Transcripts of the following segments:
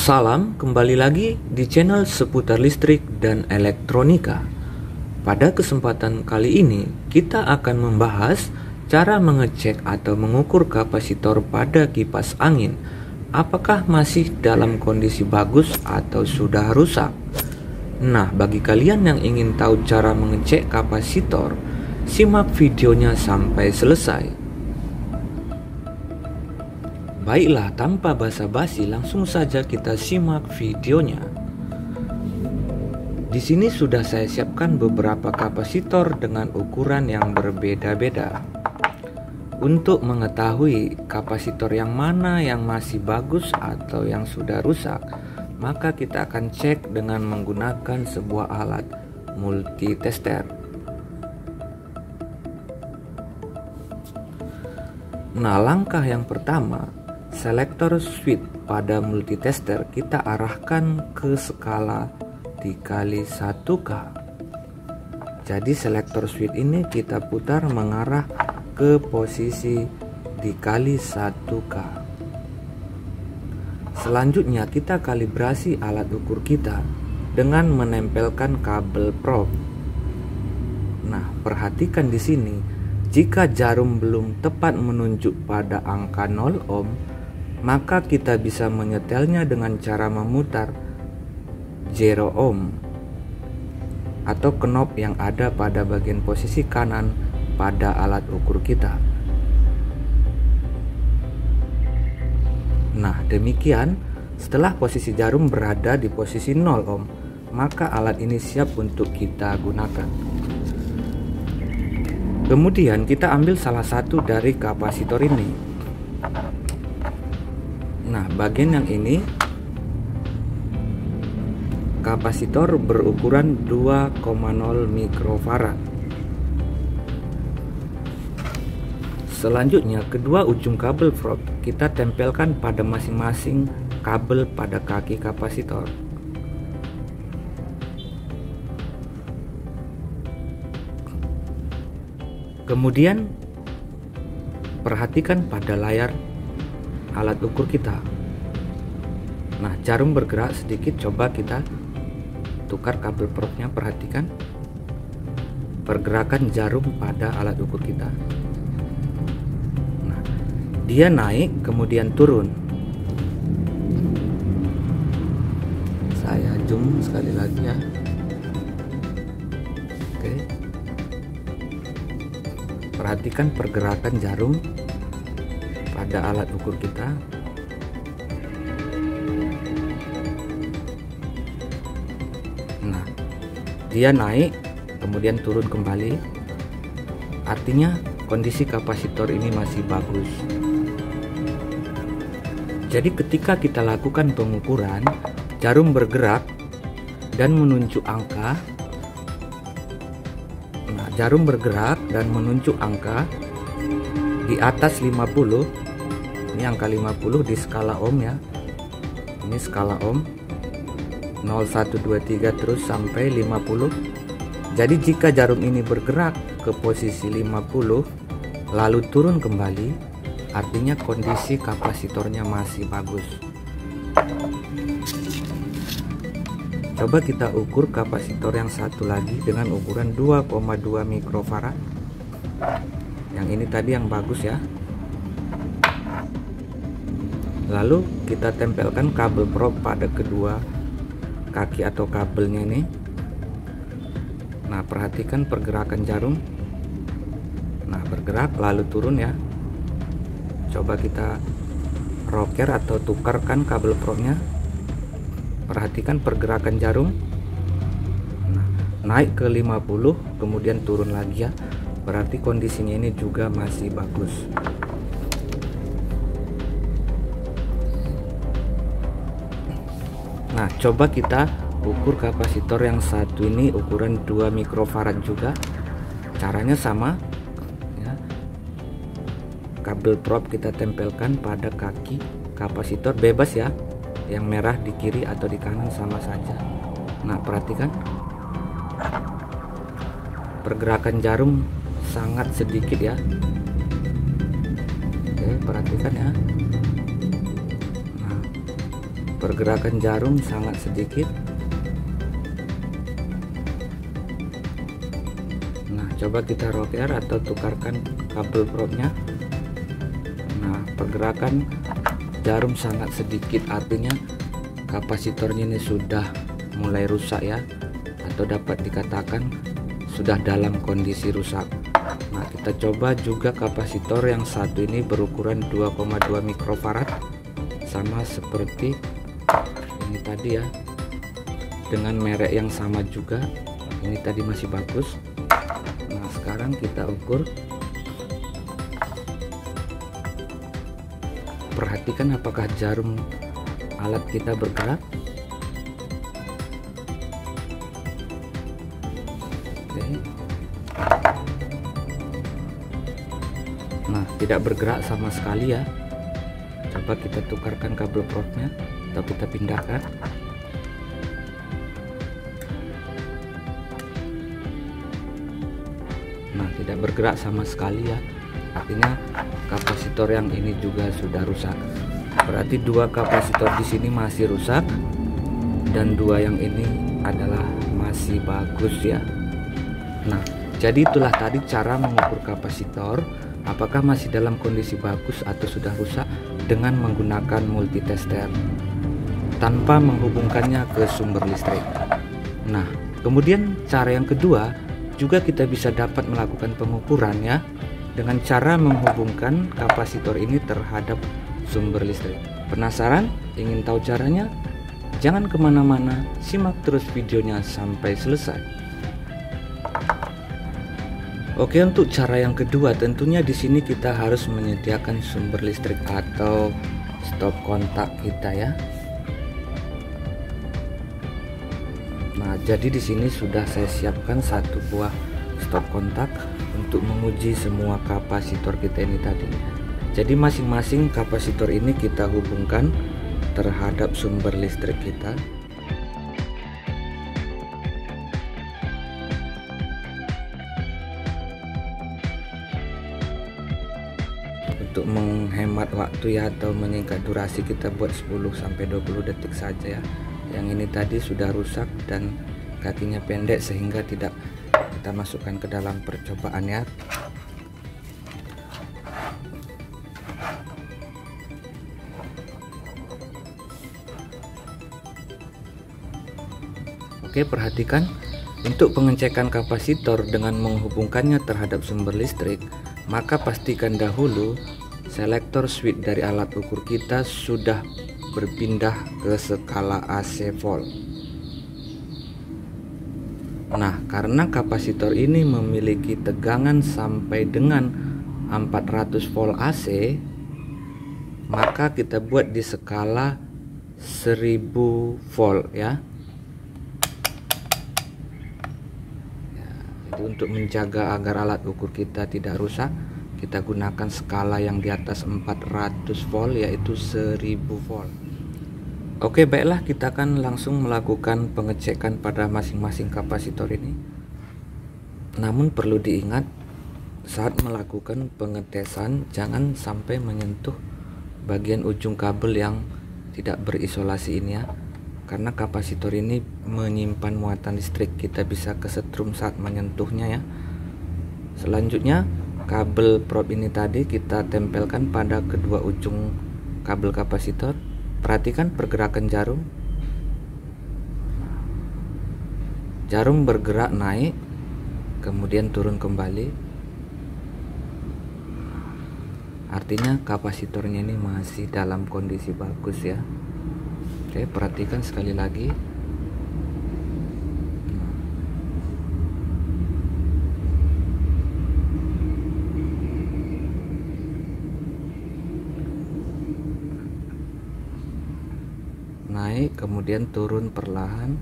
Salam, kembali lagi di channel seputar listrik dan elektronika. Pada kesempatan kali ini, kita akan membahas cara mengecek atau mengukur kapasitor pada kipas angin. Apakah masih dalam kondisi bagus atau sudah rusak? Nah, bagi kalian yang ingin tahu cara mengecek kapasitor, simak videonya sampai selesai. Baiklah, tanpa basa-basi langsung saja kita simak videonya. Di sini sudah saya siapkan beberapa kapasitor dengan ukuran yang berbeda-beda. Untuk mengetahui kapasitor yang mana yang masih bagus atau yang sudah rusak, maka kita akan cek dengan menggunakan sebuah alat multitester. Nah, langkah yang pertama, selektor switch pada multitester kita arahkan ke skala dikali 1K. Jadi selektor switch ini kita putar mengarah ke posisi dikali 1K. Selanjutnya kita kalibrasi alat ukur kita dengan menempelkan kabel probe. Nah, perhatikan di sini, jika jarum belum tepat menunjuk pada angka 0 ohm, maka kita bisa menyetelnya dengan cara memutar 0 ohm atau knob yang ada pada bagian posisi kanan pada alat ukur kita. Nah, demikian setelah posisi jarum berada di posisi 0 ohm, maka alat ini siap untuk kita gunakan. Kemudian kita ambil salah satu dari kapasitor ini. Nah, bagian yang ini kapasitor berukuran 2,0 mikrofarad. Selanjutnya, kedua ujung kabel probe kita tempelkan pada masing-masing kabel pada kaki kapasitor. Kemudian perhatikan pada layar alat ukur kita. Nah, jarum bergerak sedikit, coba kita tukar kabel probe-nya. Perhatikan pergerakan jarum pada alat ukur kita. Nah, dia naik kemudian turun. Saya zoom sekali lagi ya. Oke. Perhatikan pergerakan jarum pada alat ukur kita. Nah, dia naik kemudian turun kembali, artinya kondisi kapasitor ini masih bagus. Jadi ketika kita lakukan pengukuran, jarum bergerak dan menunjuk angka. Nah, jarum bergerak dan menunjuk angka di atas 50. Ini angka 50 di skala ohm ya. Ini skala ohm 0, 1, 2, 3 terus sampai 50. Jadi jika jarum ini bergerak ke posisi 50 lalu turun kembali, artinya kondisi kapasitornya masih bagus. Coba kita ukur kapasitor yang satu lagi dengan ukuran 2,2 mikrofarad. Yang ini tadi yang bagus ya. Lalu kita tempelkan kabel probe pada kedua kaki atau kabelnya ini. Nah, perhatikan pergerakan jarum. Nah, bergerak lalu turun ya. Coba kita rocker atau tukarkan kabel probe-nya. Perhatikan pergerakan jarum. Nah, naik ke 50 kemudian turun lagi ya. Berarti kondisinya ini juga masih bagus. Nah, coba kita ukur kapasitor yang satu ini ukuran 2 mikrofarad juga. Caranya sama ya. Kabel probe kita tempelkan pada kaki kapasitor, bebas ya. Yang merah di kiri atau di kanan sama saja. Nah, perhatikan pergerakan jarum sangat sedikit ya. Oke, perhatikan ya. Nah, pergerakan jarum sangat sedikit. Nah, coba kita rocker atau tukarkan kabel propnya. Nah, pergerakan jarum sangat sedikit, artinya kapasitornya ini sudah mulai rusak ya, atau dapat dikatakan sudah dalam kondisi rusak. Nah, kita coba juga kapasitor yang satu ini berukuran 2,2 mikrofarad, sama seperti ini tadi ya, dengan merek yang sama juga. Ini tadi masih bagus. Nah, sekarang kita ukur. Perhatikan apakah jarum alat kita bergerak. Oke. Nah, tidak bergerak sama sekali ya. Coba kita tukarkan kabel propnya atau kita pindahkan. Nah, tidak bergerak sama sekali ya, artinya kapasitor yang ini juga sudah rusak. Berarti dua kapasitor di sini masih rusak dan dua yang ini adalah masih bagus ya. Nah, jadi itulah tadi cara mengukur kapasitor apakah masih dalam kondisi bagus atau sudah rusak dengan menggunakan multitester tanpa menghubungkannya ke sumber listrik. Nah, kemudian cara yang kedua juga kita bisa dapat melakukan pengukuran ya, dengan cara menghubungkan kapasitor ini terhadap sumber listrik. Penasaran? Ingin tahu caranya? Jangan kemana-mana, simak terus videonya sampai selesai. Oke, untuk cara yang kedua tentunya di sini kita harus menyediakan sumber listrik atau stop kontak kita ya. Nah, jadi di sini sudah saya siapkan satu buah stop kontak untuk menguji semua kapasitor kita ini tadi. Jadi masing-masing kapasitor ini kita hubungkan terhadap sumber listrik kita. Untuk menghemat waktu ya, atau menyingkat durasi, kita buat 10-20 detik saja ya. Yang ini tadi sudah rusak dan kakinya pendek sehingga tidak kita masukkan ke dalam percobaan ya. Oke, perhatikan untuk pengecekan kapasitor dengan menghubungkannya terhadap sumber listrik, maka pastikan dahulu selektor switch dari alat ukur kita sudah berpindah ke skala AC volt. Nah, karena kapasitor ini memiliki tegangan sampai dengan 400 volt AC, maka kita buat di skala 1000 volt ya. Jadi untuk menjaga agar alat ukur kita tidak rusak, kita gunakan skala yang di atas 400 volt, yaitu 1000 volt. Oke, baiklah, kita akan langsung melakukan pengecekan pada masing-masing kapasitor ini. Namun perlu diingat, saat melakukan pengetesan jangan sampai menyentuh bagian ujung kabel yang tidak berisolasi ini ya, karena kapasitor ini menyimpan muatan listrik, kita bisa kesetrum saat menyentuhnya ya. Selanjutnya, kabel probe ini tadi kita tempelkan pada kedua ujung kabel kapasitor. Perhatikan pergerakan jarum. Jarum bergerak naik, kemudian turun kembali. Artinya kapasitornya ini masih dalam kondisi bagus ya. Oke, perhatikan sekali lagi. Naik kemudian turun perlahan.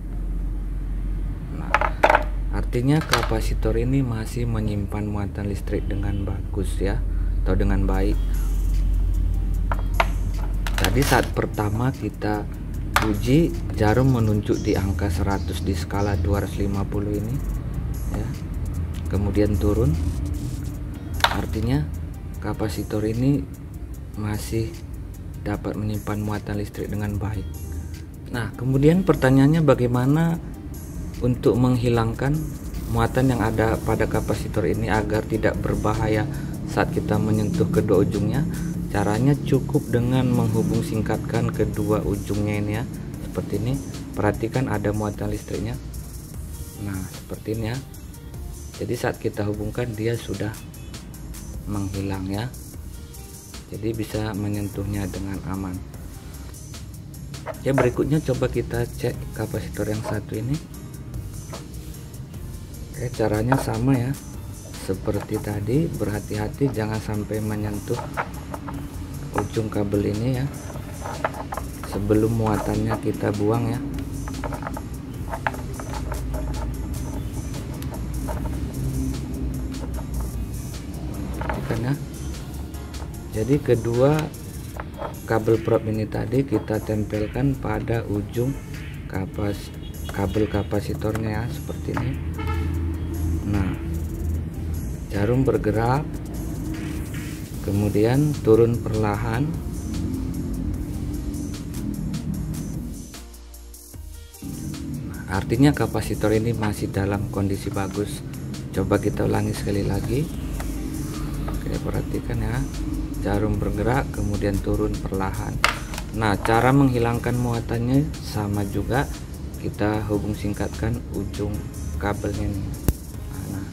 Nah, artinya kapasitor ini masih menyimpan muatan listrik dengan bagus ya, atau dengan baik. Tadi saat pertama kita uji, jarum menunjuk di angka 100 di skala 250 ini ya. Kemudian turun, artinya kapasitor ini masih dapat menyimpan muatan listrik dengan baik. Nah, kemudian pertanyaannya bagaimana untuk menghilangkan muatan yang ada pada kapasitor ini agar tidak berbahaya saat kita menyentuh kedua ujungnya. Caranya cukup dengan menghubung singkatkan kedua ujungnya ini ya, seperti ini. Perhatikan ada muatan listriknya. Nah, seperti ini ya. Jadi saat kita hubungkan dia sudah menghilang ya. Jadi bisa menyentuhnya dengan aman. Ya, berikutnya coba kita cek kapasitor yang satu ini. Oke, caranya sama ya seperti tadi, berhati-hati jangan sampai menyentuh ujung kabel ini ya sebelum muatannya kita buang ya. Perhatikan ya. Jadi kedua kabel prop ini tadi kita tempelkan pada ujung kabel kapasitornya ya, seperti ini. Nah, jarum bergerak, kemudian turun perlahan. Nah, artinya kapasitor ini masih dalam kondisi bagus. Coba kita ulangi sekali lagi. Oke, perhatikan ya, jarum bergerak kemudian turun perlahan. Nah, cara menghilangkan muatannya sama juga, kita hubung singkatkan ujung kabelnya nih. Nah,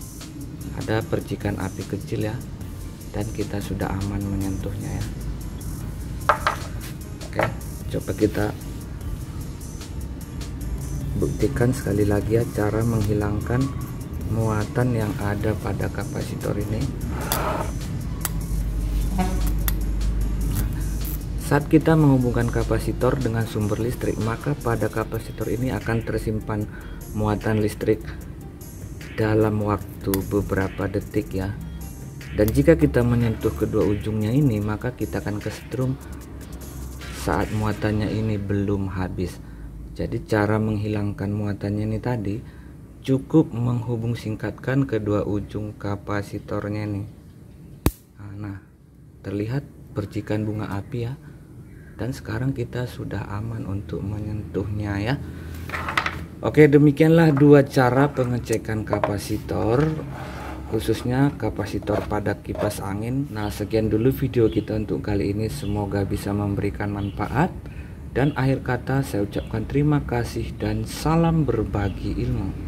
ada percikan api kecil ya, dan kita sudah aman menyentuhnya ya. Oke, coba kita buktikan sekali lagi ya cara menghilangkan muatan yang ada pada kapasitor ini. Saat kita menghubungkan kapasitor dengan sumber listrik, maka pada kapasitor ini akan tersimpan muatan listrik dalam waktu beberapa detik ya. Dan jika kita menyentuh kedua ujungnya ini, maka kita akan kesetrum saat muatannya ini belum habis. Jadi cara menghilangkan muatannya ini tadi cukup menghubung singkatkan kedua ujung kapasitornya nih. Nah, terlihat percikan bunga api ya. Dan sekarang kita sudah aman untuk menyentuhnya ya. Oke, demikianlah dua cara pengecekan kapasitor, khususnya kapasitor pada kipas angin. Nah, sekian dulu video kita untuk kali ini, semoga bisa memberikan manfaat. Dan akhir kata saya ucapkan terima kasih dan salam berbagi ilmu.